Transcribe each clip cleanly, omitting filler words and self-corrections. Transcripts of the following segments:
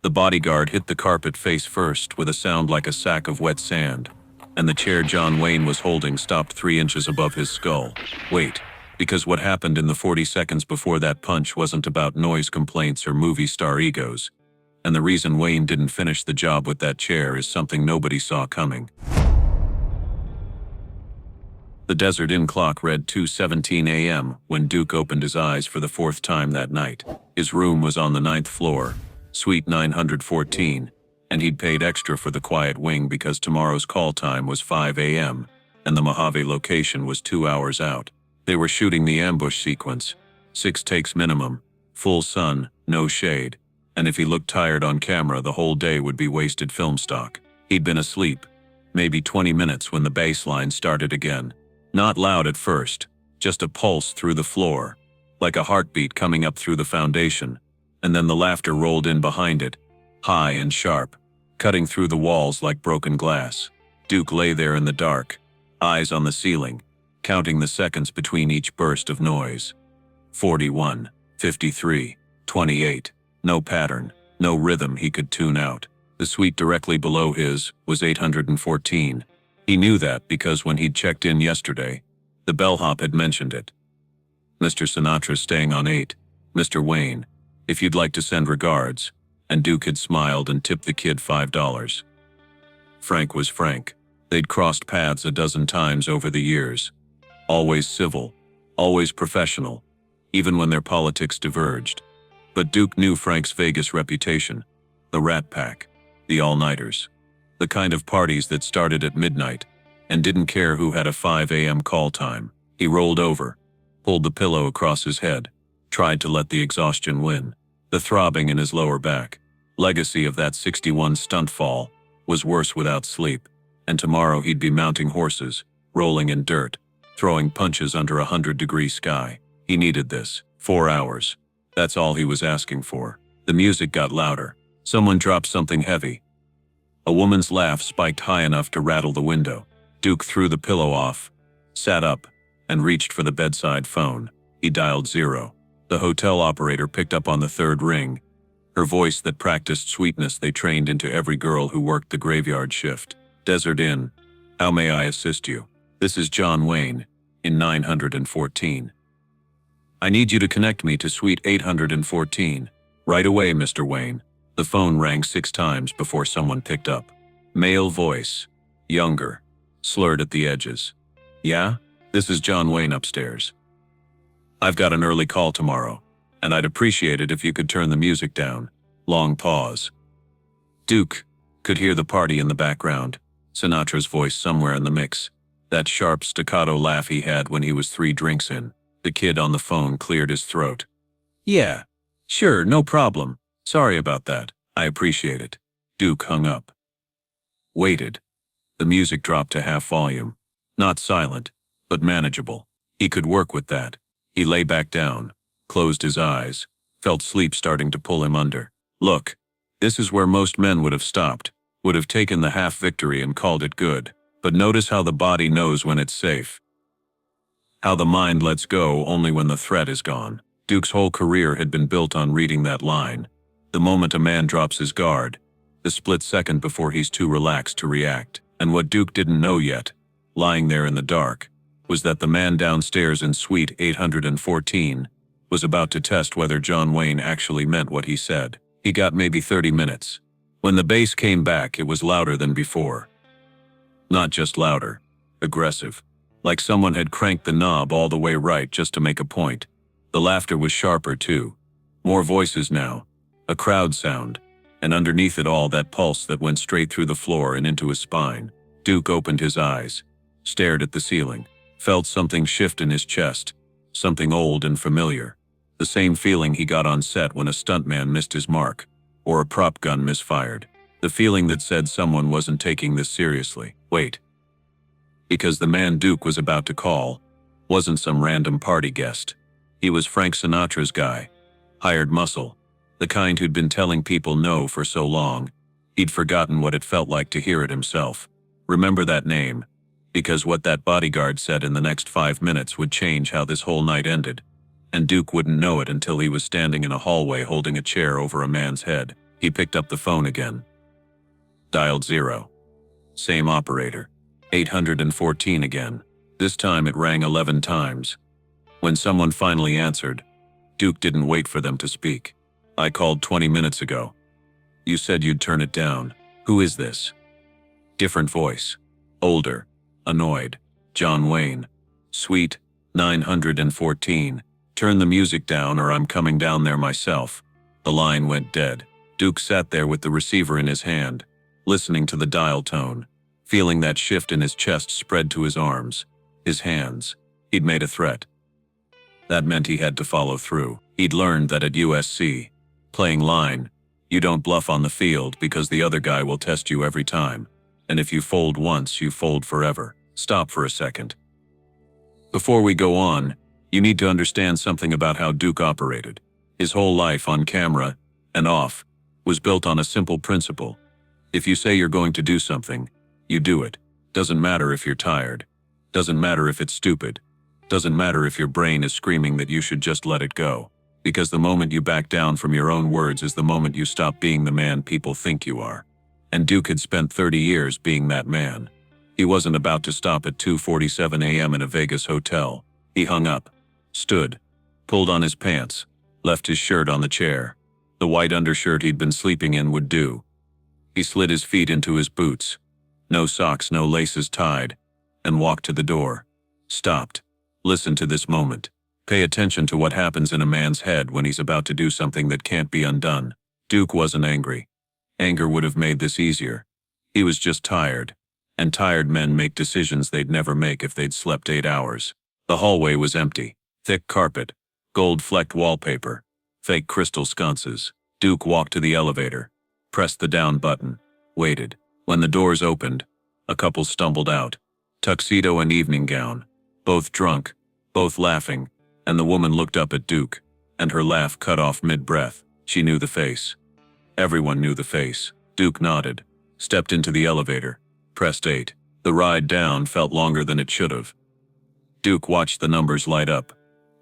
The bodyguard hit the carpet face first with a sound like a sack of wet sand, and the chair John Wayne was holding stopped 3 inches above his skull. Wait, because what happened in the 40 seconds before that punch wasn't about noise complaints or movie star egos, and the reason Wayne didn't finish the job with that chair is something nobody saw coming. The Desert Inn clock read 2:17 a.m. when Duke opened his eyes for the 4th time that night. His room was on the 9th floor, Suite 914, and he'd paid extra for the quiet wing because tomorrow's call time was 5 a.m., and the Mojave location was 2 hours out. They were shooting the ambush sequence, 6 takes minimum, full sun, no shade, and if he looked tired on camera the whole day would be wasted film stock. He'd been asleep, maybe 20 minutes when the bass line started again. Not loud at first, just a pulse through the floor, like a heartbeat coming up through the foundation, and then the laughter rolled in behind it, high and sharp, cutting through the walls like broken glass. Duke lay there in the dark, eyes on the ceiling, counting the seconds between each burst of noise. 41, 53, 28, no pattern, no rhythm he could tune out. The suite directly below his was 814. He knew that because when he'd checked in yesterday, the bellhop had mentioned it. "Mr. Sinatra's staying on 8, Mr. Wayne, if you'd like to send regards," and Duke had smiled and tipped the kid $5. Frank was Frank. They'd crossed paths a dozen times over the years. Always civil, always professional, even when their politics diverged. But Duke knew Frank's Vegas reputation, the Rat Pack, the all-nighters. The kind of parties that started at midnight and didn't care who had a 5 a.m. call time. He rolled over, pulled the pillow across his head, tried to let the exhaustion win. The throbbing in his lower back, legacy of that 61 stunt fall, was worse without sleep, and tomorrow he'd be mounting horses, rolling in dirt, throwing punches under a 100-degree sky. He needed this. 4 hours. That's all he was asking for. The music got louder. Someone dropped something heavy. A woman's laugh spiked high enough to rattle the window. Duke threw the pillow off, sat up, and reached for the bedside phone. He dialed 0. The hotel operator picked up on the 3rd ring, her voice that practiced sweetness they trained into every girl who worked the graveyard shift. "Desert Inn. How may I assist you? This is John Wayne, in 914. I need you to connect me to Suite 814. Right away, Mr. Wayne." The phone rang 6 times before someone picked up. Male voice, younger, slurred at the edges. "Yeah? This is John Wayne upstairs. I've got an early call tomorrow, and I'd appreciate it if you could turn the music down." Long pause. Duke could hear the party in the background, Sinatra's voice somewhere in the mix, that sharp staccato laugh he had when he was 3 drinks in. The kid on the phone cleared his throat. "Yeah, sure, no problem. Sorry about that. I appreciate it." Duke hung up. Waited. The music dropped to half volume. Not silent, but manageable. He could work with that. He lay back down, closed his eyes, felt sleep starting to pull him under. Look, this is where most men would have stopped, would have taken the half victory and called it good. But notice how the body knows when it's safe. How the mind lets go only when the threat is gone. Duke's whole career had been built on reading that line. The moment a man drops his guard, the split second before he's too relaxed to react. And what Duke didn't know yet, lying there in the dark, was that the man downstairs in Suite 814 was about to test whether John Wayne actually meant what he said. He got maybe 30 minutes. When the bass came back, it was louder than before. Not just louder, aggressive. Like someone had cranked the knob all the way right just to make a point. The laughter was sharper too. More voices now. A crowd sound, and underneath it all that pulse that went straight through the floor and into his spine. Duke opened his eyes, stared at the ceiling, felt something shift in his chest, something old and familiar. The same feeling he got on set when a stuntman missed his mark, or a prop gun misfired. The feeling that said someone wasn't taking this seriously. Wait. Because the man Duke was about to call wasn't some random party guest. He was Frank Sinatra's guy, hired muscle. The kind who'd been telling people no for so long, he'd forgotten what it felt like to hear it himself. Remember that name, because what that bodyguard said in the next 5 minutes would change how this whole night ended. And Duke wouldn't know it until he was standing in a hallway holding a chair over a man's head. He picked up the phone again. Dialed 0. Same operator. 814 again. This time it rang 11 times. When someone finally answered, Duke didn't wait for them to speak. I called 20 minutes ago. You said you'd turn it down. Who is this? Different voice. Older. Annoyed. John Wayne. Suite 914. Turn the music down or I'm coming down there myself. The line went dead. Duke sat there with the receiver in his hand, listening to the dial tone, feeling that shift in his chest spread to his arms, his hands. He'd made a threat. That meant he had to follow through. He'd learned that at USC, playing line, you don't bluff on the field because the other guy will test you every time. And if you fold once, you fold forever. Stop for a second. Before we go on, you need to understand something about how Duke operated. His whole life on camera and off was built on a simple principle. If you say you're going to do something, you do it. Doesn't matter if you're tired. Doesn't matter if it's stupid. Doesn't matter if your brain is screaming that you should just let it go. Because the moment you back down from your own words is the moment you stop being the man people think you are. And Duke had spent 30 years being that man. He wasn't about to stop at 2:47 a.m. in a Vegas hotel. He hung up, stood, pulled on his pants, left his shirt on the chair. The white undershirt he'd been sleeping in would do. He slid his feet into his boots, no socks, no laces tied, and walked to the door. Stopped. Listen to this moment. Pay attention to what happens in a man's head when he's about to do something that can't be undone. Duke wasn't angry. Anger would have made this easier. He was just tired. And tired men make decisions they'd never make if they'd slept 8 hours. The hallway was empty. Thick carpet, gold-flecked wallpaper, fake crystal sconces. Duke walked to the elevator, pressed the down button, waited. When the doors opened, a couple stumbled out. Tuxedo and evening gown. Both drunk, both laughing, and the woman looked up at Duke, and her laugh cut off mid-breath. She knew the face. Everyone knew the face. Duke nodded, stepped into the elevator, pressed 8. The ride down felt longer than it should have. Duke watched the numbers light up.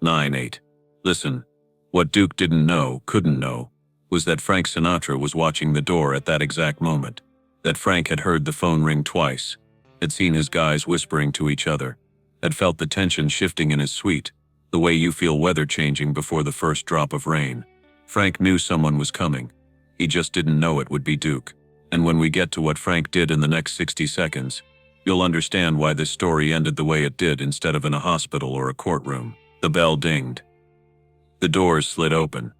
9-8. Listen, what Duke didn't know, couldn't know, was that Frank Sinatra was watching the door at that exact moment. That Frank had heard the phone ring twice, had seen his guys whispering to each other, had felt the tension shifting in his suite, the way you feel weather changing before the first drop of rain. Frank knew someone was coming. He just didn't know it would be Duke. And when we get to what Frank did in the next 60 seconds, you'll understand why this story ended the way it did instead of in a hospital or a courtroom. The bell dinged. The doors slid open.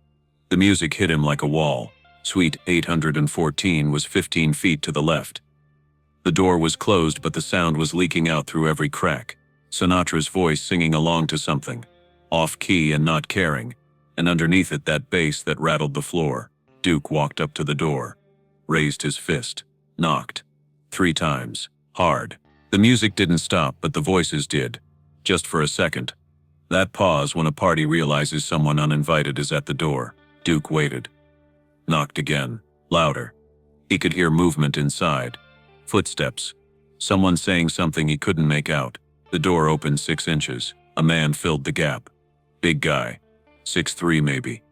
The music hit him like a wall. Suite 814 was 15 feet to the left. The door was closed, but the sound was leaking out through every crack. Sinatra's voice singing along to something, off-key and not caring, and underneath it that bass that rattled the floor. Duke walked up to the door, raised his fist, knocked. 3 times, hard. The music didn't stop, but the voices did. Just for a second. That pause when a party realizes someone uninvited is at the door. Duke waited. Knocked again, louder. He could hear movement inside. Footsteps. Someone saying something he couldn't make out. The door opened 6 inches. A man filled the gap. Big guy. 6'3" maybe.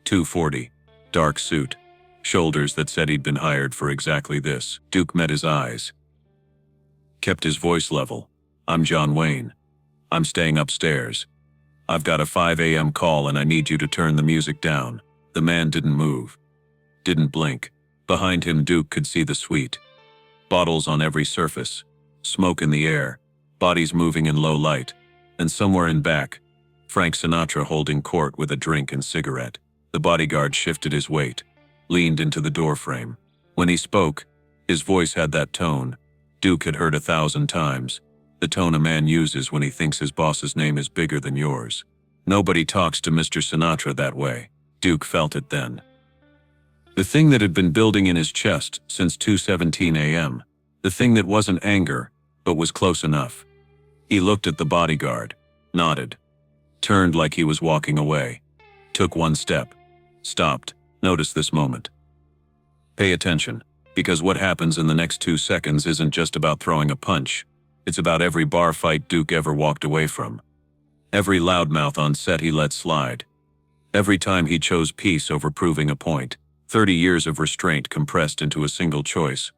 240. Dark suit. Shoulders that said he'd been hired for exactly this. Duke met his eyes. Kept his voice level. I'm John Wayne. I'm staying upstairs. I've got a 5 a.m. call and I need you to turn the music down. The man didn't move. Didn't blink. Behind him Duke could see the suite. Bottles on every surface. Smoke in the air. Bodies moving in low light. And somewhere in back, Frank Sinatra holding court with a drink and cigarette. The bodyguard shifted his weight, leaned into the doorframe. When he spoke, his voice had that tone Duke had heard 1,000 times. The tone a man uses when he thinks his boss's name is bigger than yours. Nobody talks to Mr. Sinatra that way. Duke felt it then. The thing that had been building in his chest since 2:17 a.m. The thing that wasn't anger, but was close enough. He looked at the bodyguard, nodded, turned like he was walking away, took 1 step, stopped. Notice this moment. Pay attention, because what happens in the next 2 seconds isn't just about throwing a punch. It's about every bar fight Duke ever walked away from. Every loudmouth on set he let slide. Every time he chose peace over proving a point. 30 years of restraint compressed into a single choice.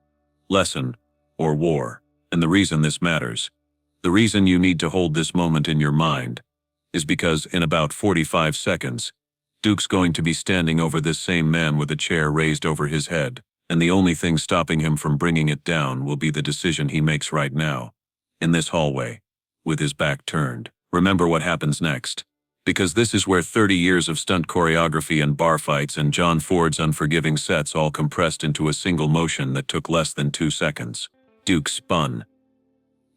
Lesson or war. And the reason this matters, the reason you need to hold this moment in your mind, is because in about 45 seconds, Duke's going to be standing over this same man with a chair raised over his head, and the only thing stopping him from bringing it down will be the decision he makes right now, in this hallway, with his back turned. Remember what happens next, because this is where 30 years of stunt choreography and bar fights and John Ford's unforgiving sets all compressed into a single motion that took less than 2 seconds. Duke spun.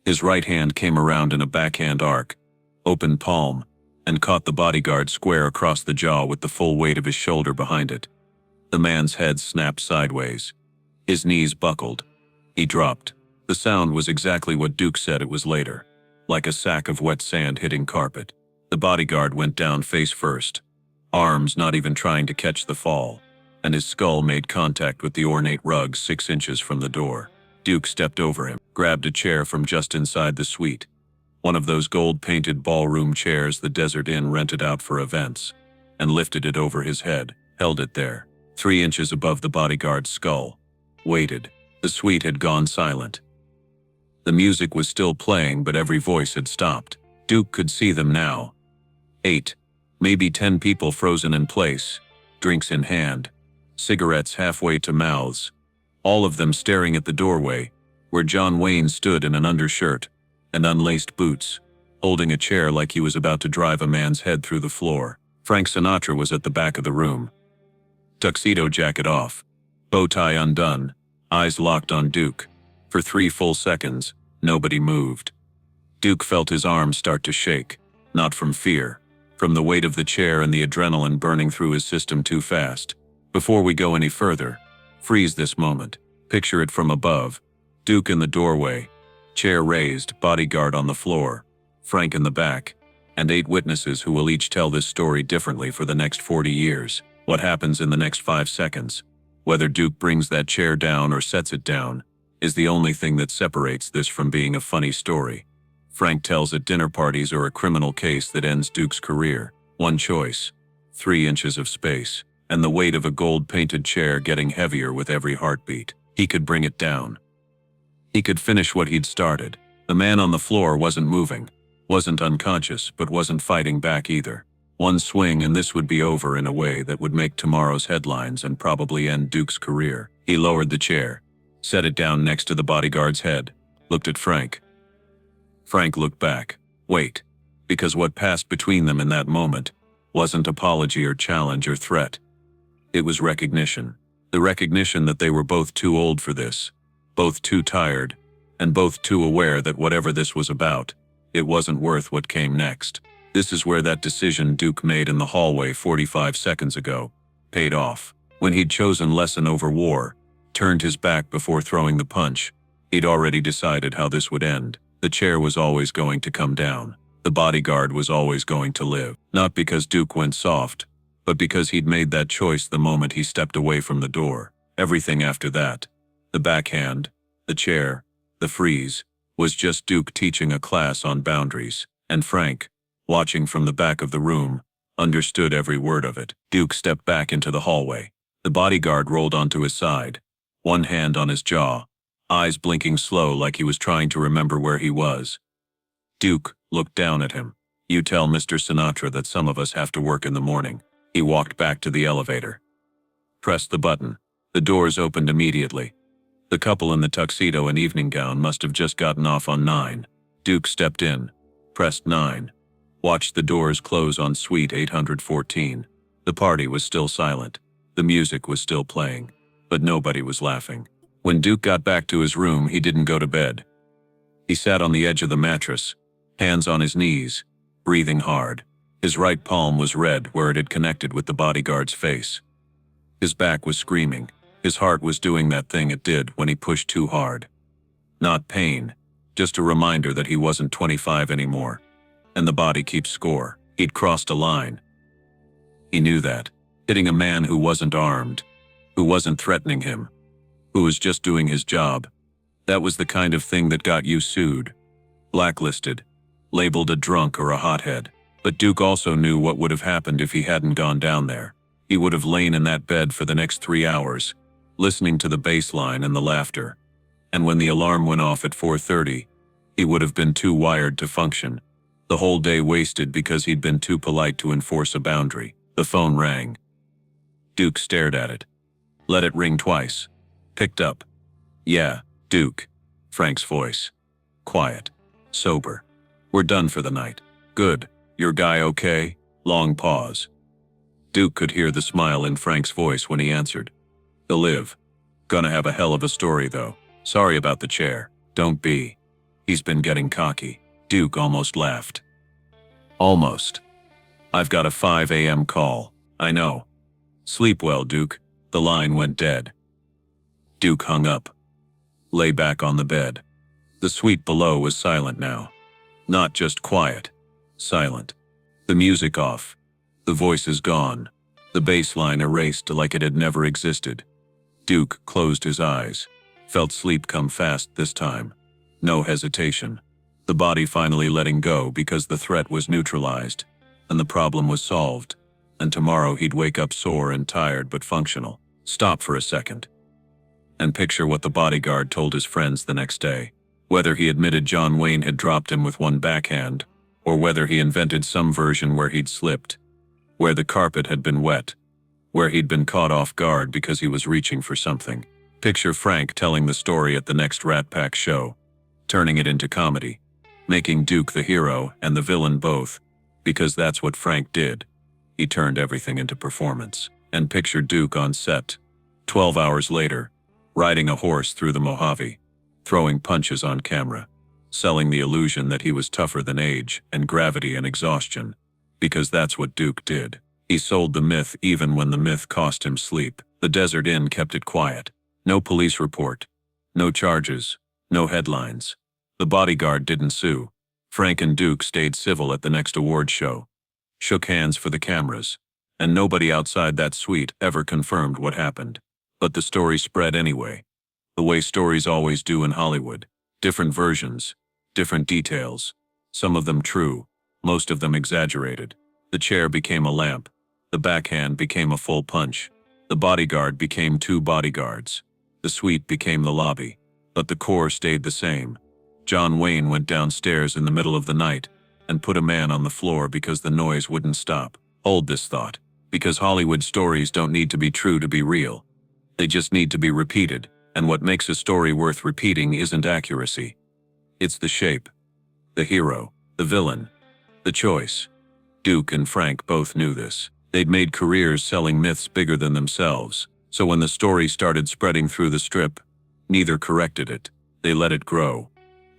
His right hand came around in a backhand arc, open palm, and caught the bodyguard square across the jaw with the full weight of his shoulder behind it. The man's head snapped sideways. His knees buckled. He dropped. The sound was exactly what Duke said it was later, like a sack of wet sand hitting carpet. The bodyguard went down face first, arms not even trying to catch the fall, and his skull made contact with the ornate rug 6 inches from the door. Duke stepped over him, grabbed a chair from just inside the suite, one of those gold-painted ballroom chairs the Desert Inn rented out for events, and lifted it over his head, held it there, 3 inches above the bodyguard's skull, waited. The suite had gone silent. The music was still playing, but every voice had stopped. Duke could see them now. 8, maybe 10 people frozen in place, drinks in hand, cigarettes halfway to mouths, all of them staring at the doorway, where John Wayne stood in an undershirt and unlaced boots, holding a chair like he was about to drive a man's head through the floor. Frank Sinatra was at the back of the room. Tuxedo jacket off, bow tie undone, eyes locked on Duke. For 3 full seconds, nobody moved. Duke felt his arms start to shake, not from fear, from the weight of the chair and the adrenaline burning through his system too fast. Before we go any further, freeze this moment. Picture it from above. Duke in the doorway, chair raised, bodyguard on the floor, Frank in the back, and 8 witnesses who will each tell this story differently for the next 40 years. What happens in the next 5 seconds, whether Duke brings that chair down or sets it down, is the only thing that separates this from being a funny story. Frank tells at dinner parties or a criminal case that ends Duke's career. One choice, 3 inches of space, and the weight of a gold-painted chair getting heavier with every heartbeat. He could bring it down. He could finish what he'd started. The man on the floor wasn't moving, wasn't unconscious, but wasn't fighting back either. One swing and this would be over in a way that would make tomorrow's headlines and probably end Duke's career. He lowered the chair, set it down next to the bodyguard's head, looked at Frank. Frank looked back. Wait, because what passed between them in that moment wasn't apology or challenge or threat. It was recognition. The recognition that they were both too old for this, both too tired, and both too aware that whatever this was about, it wasn't worth what came next. This is where that decision Duke made in the hallway 45 seconds ago paid off. When he'd chosen lesson over war, turned his back before throwing the punch, he'd already decided how this would end. The chair was always going to come down. The bodyguard was always going to live. Not because Duke went soft, but because he'd made that choice the moment he stepped away from the door. Everything after that, the backhand, the chair, the freeze, was just Duke teaching a class on boundaries. And Frank, watching from the back of the room, understood every word of it. Duke stepped back into the hallway. The bodyguard rolled onto his side, one hand on his jaw, eyes blinking slow like he was trying to remember where he was. Duke looked down at him. You tell Mr. Sinatra that some of us have to work in the morning. He walked back to the elevator. Pressed the button. The doors opened immediately. The couple in the tuxedo and evening gown must have just gotten off on 9. Duke stepped in, pressed 9, watched the doors close on suite 814. The party was still silent. The music was still playing, but nobody was laughing. When Duke got back to his room, he didn't go to bed. He sat on the edge of the mattress, hands on his knees, breathing hard. His right palm was red where it had connected with the bodyguard's face. His back was screaming. His heart was doing that thing it did when he pushed too hard. Not pain, just a reminder that he wasn't 25 anymore. And the body keeps score. He'd crossed a line. He knew that. Hitting a man who wasn't armed, who wasn't threatening him, who was just doing his job. That was the kind of thing that got you sued, blacklisted, labeled a drunk or a hothead. But Duke also knew what would have happened if he hadn't gone down there. He would have lain in that bed for the next 3 hours, listening to the bass line and the laughter. And when the alarm went off at 4:30, he would have been too wired to function. The whole day wasted because he'd been too polite to enforce a boundary. The phone rang. Duke stared at it. Let it ring twice. Picked up. Yeah, Duke. Frank's voice. Quiet. Sober. We're done for the night. Good. Your guy okay? Long pause. Duke could hear the smile in Frank's voice when he answered. He'll live. Gonna have a hell of a story though. Sorry about the chair. Don't be. He's been getting cocky. Duke almost laughed. Almost. I've got a 5 a.m. call. I know. Sleep well, Duke. The line went dead. Duke hung up. Lay back on the bed. The suite below was silent now. Not just quiet. Silent. The music off. The voices gone. The bass line erased like it had never existed. Duke closed his eyes. Felt sleep come fast this time. No hesitation. The body finally letting go because the threat was neutralized, and the problem was solved, and tomorrow he'd wake up sore and tired but functional. Stop for a second. And picture what the bodyguard told his friends the next day. Whether he admitted John Wayne had dropped him with one backhand, or whether he invented some version where he'd slipped, where the carpet had been wet, where he'd been caught off guard because he was reaching for something. Picture Frank telling the story at the next Rat Pack show, turning it into comedy, making Duke the hero and the villain both, because that's what Frank did. He turned everything into performance. And picture Duke on set, 12 hours later, riding a horse through the Mojave, throwing punches on camera, selling the illusion that he was tougher than age and gravity and exhaustion, because that's what Duke did. He sold the myth even when the myth cost him sleep. The Desert Inn kept it quiet. No police report. No charges. No headlines. The bodyguard didn't sue. Frank and Duke stayed civil at the next award show. Shook hands for the cameras. And nobody outside that suite ever confirmed what happened. But the story spread anyway. The way stories always do in Hollywood. Different versions. Different details. Some of them true. Most of them exaggerated. The chair became a lamp. The backhand became a full punch. The bodyguard became 2 bodyguards. The suite became the lobby. But the core stayed the same. John Wayne went downstairs in the middle of the night and put a man on the floor because the noise wouldn't stop. Hold this thought. Because Hollywood stories don't need to be true to be real. They just need to be repeated, and what makes a story worth repeating isn't accuracy. It's the shape. The hero. The villain. The choice. Duke and Frank both knew this. They'd made careers selling myths bigger than themselves, so when the story started spreading through the strip, neither corrected it. They let it grow.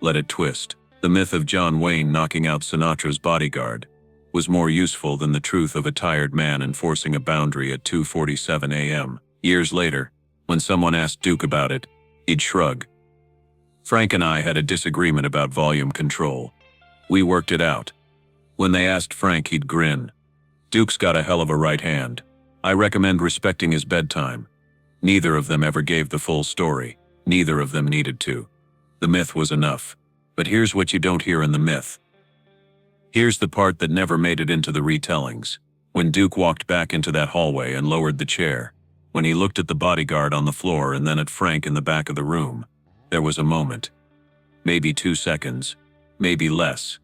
Let it twist. The myth of John Wayne knocking out Sinatra's bodyguard was more useful than the truth of a tired man enforcing a boundary at 2:47 a.m. Years later, when someone asked Duke about it, he'd shrug. Frank and I had a disagreement about volume control. We worked it out. When they asked Frank, he'd grin. Duke's got a hell of a right hand. I recommend respecting his bedtime. Neither of them ever gave the full story. Neither of them needed to. The myth was enough. But here's what you don't hear in the myth. Here's the part that never made it into the retellings. When Duke walked back into that hallway and lowered the chair, when he looked at the bodyguard on the floor and then at Frank in the back of the room, there was a moment. Maybe 2 seconds. Maybe less.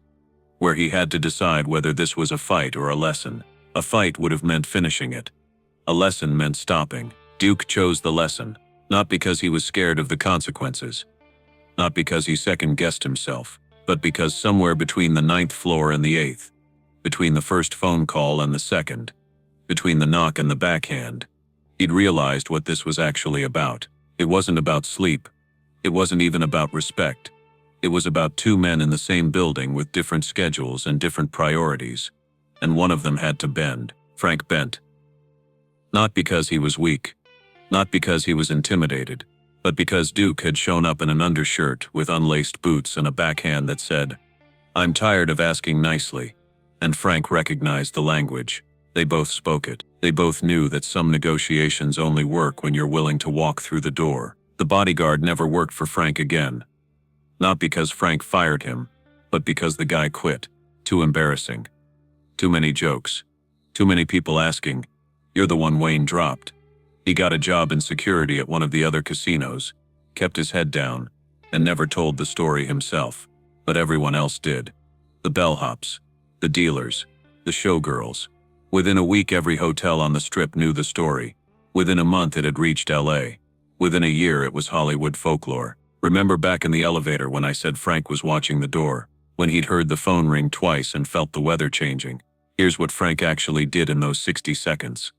Where he had to decide whether this was a fight or a lesson. A fight would have meant finishing it. A lesson meant stopping. Duke chose the lesson, not because he was scared of the consequences. Not because he second-guessed himself, but because somewhere between the 9th floor and the 8th, between the first phone call and the second, between the knock and the backhand, he'd realized what this was actually about. It wasn't about sleep. It wasn't even about respect. It was about 2 men in the same building with different schedules and different priorities, and one of them had to bend. Frank bent. Not because he was weak, not because he was intimidated, but because Duke had shown up in an undershirt with unlaced boots and a backhand that said, "I'm tired of asking nicely," and Frank recognized the language. They both spoke it. They both knew that some negotiations only work when you're willing to walk through the door. The bodyguard never worked for Frank again. Not because Frank fired him, but because the guy quit. Too embarrassing. Too many jokes. Too many people asking, You're the one Wayne dropped. He got a job in security at one of the other casinos, kept his head down, and never told the story himself. But everyone else did. The bellhops, the dealers, the showgirls. Within a week every hotel on the Strip knew the story. Within a month it had reached LA. Within a year it was Hollywood folklore. Remember back in the elevator when I said Frank was watching the door? When he'd heard the phone ring twice and felt the weather changing? Here's what Frank actually did in those 60 seconds.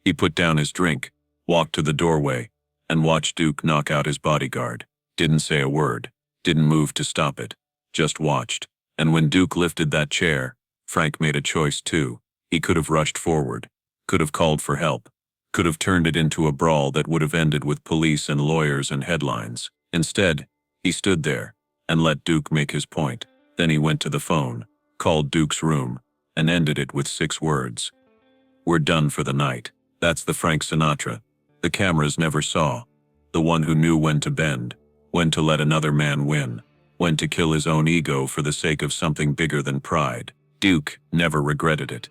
He put down his drink, walked to the doorway, and watched Duke knock out his bodyguard. Didn't say a word. Didn't move to stop it. Just watched. And when Duke lifted that chair, Frank made a choice too. He could have rushed forward. Could have called for help. Could have turned it into a brawl that would have ended with police and lawyers and headlines. Instead, he stood there and let Duke make his point. Then he went to the phone, called Duke's room, and ended it with 6 words. "We're done for the night." That's the Frank Sinatra the cameras never saw. The one who knew when to bend, when to let another man win, when to kill his own ego for the sake of something bigger than pride. Duke never regretted it.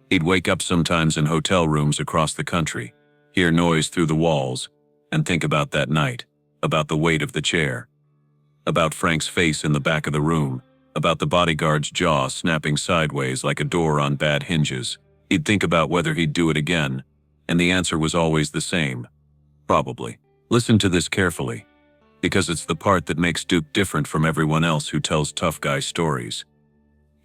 He'd wake up sometimes in hotel rooms across the country, hear noise through the walls, and think about that night, about the weight of the chair, about Frank's face in the back of the room, about the bodyguard's jaw snapping sideways like a door on bad hinges. He'd think about whether he'd do it again, and the answer was always the same. Probably. Listen to this carefully, because it's the part that makes Duke different from everyone else who tells tough guy stories.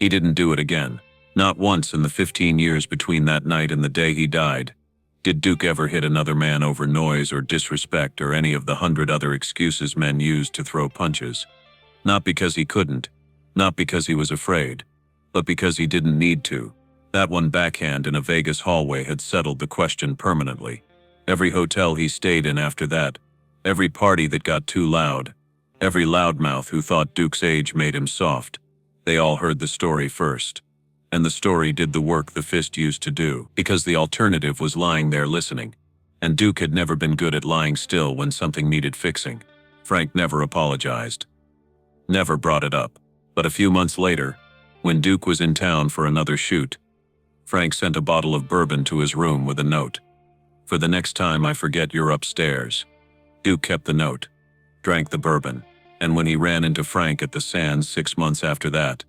He didn't do it again. Not once in the 15 years between that night and the day he died did Duke ever hit another man over noise or disrespect or any of the 100 other excuses men used to throw punches. Not because he couldn't, not because he was afraid, but because he didn't need to. That one backhand in a Vegas hallway had settled the question permanently. Every hotel he stayed in after that, every party that got too loud, every loudmouth who thought Duke's age made him soft, they all heard the story first. And the story did the work the fist used to do, because the alternative was lying there listening. And Duke had never been good at lying still when something needed fixing. Frank never apologized. Never brought it up. But a few months later, when Duke was in town for another shoot, Frank sent a bottle of bourbon to his room with a note. "For the next time I forget you're upstairs." Duke kept the note, drank the bourbon, and when he ran into Frank at the Sands 6 months after that,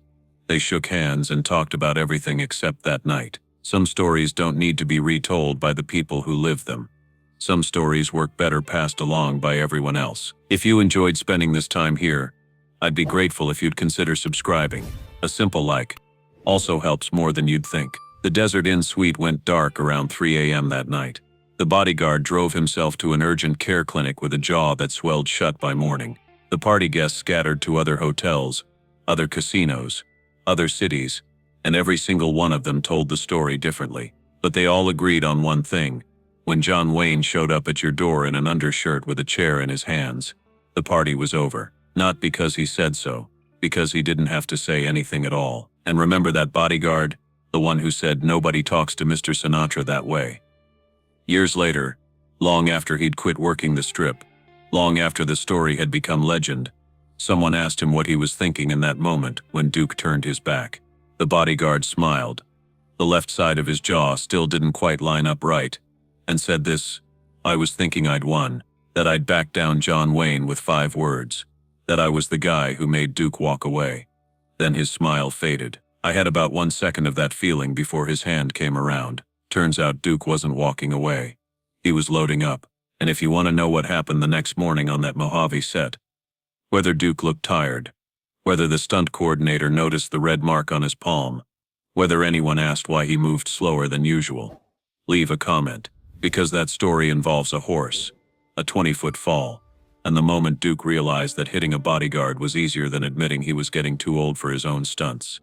they shook hands and talked about everything except that night. Some stories don't need to be retold by the people who live them. Some stories work better passed along by everyone else. If you enjoyed spending this time here, I'd be grateful if you'd consider subscribing. A simple like also helps more than you'd think. The Desert Inn suite went dark around 3 a.m. that night. The bodyguard drove himself to an urgent care clinic with a jaw that swelled shut by morning. The party guests scattered to other hotels, other casinos, other cities, and every single one of them told the story differently. But they all agreed on one thing. When John Wayne showed up at your door in an undershirt with a chair in his hands, the party was over. Not because he said so, because he didn't have to say anything at all. And remember that bodyguard? The one who said nobody talks to Mr. Sinatra that way. Years later, long after he'd quit working the Strip, long after the story had become legend, someone asked him what he was thinking in that moment when Duke turned his back. The bodyguard smiled. The left side of his jaw still didn't quite line up right, and said this: "I was thinking I'd won, that I'd backed down John Wayne with 5 words, that I was the guy who made Duke walk away." Then his smile faded. I had about 1 second of that feeling before his hand came around. Turns out Duke wasn't walking away. He was loading up. And if you want to know what happened the next morning on that Mojave set, whether Duke looked tired, whether the stunt coordinator noticed the red mark on his palm, whether anyone asked why he moved slower than usual, leave a comment, because that story involves a horse, a 20-foot fall, and the moment Duke realized that hitting a bodyguard was easier than admitting he was getting too old for his own stunts.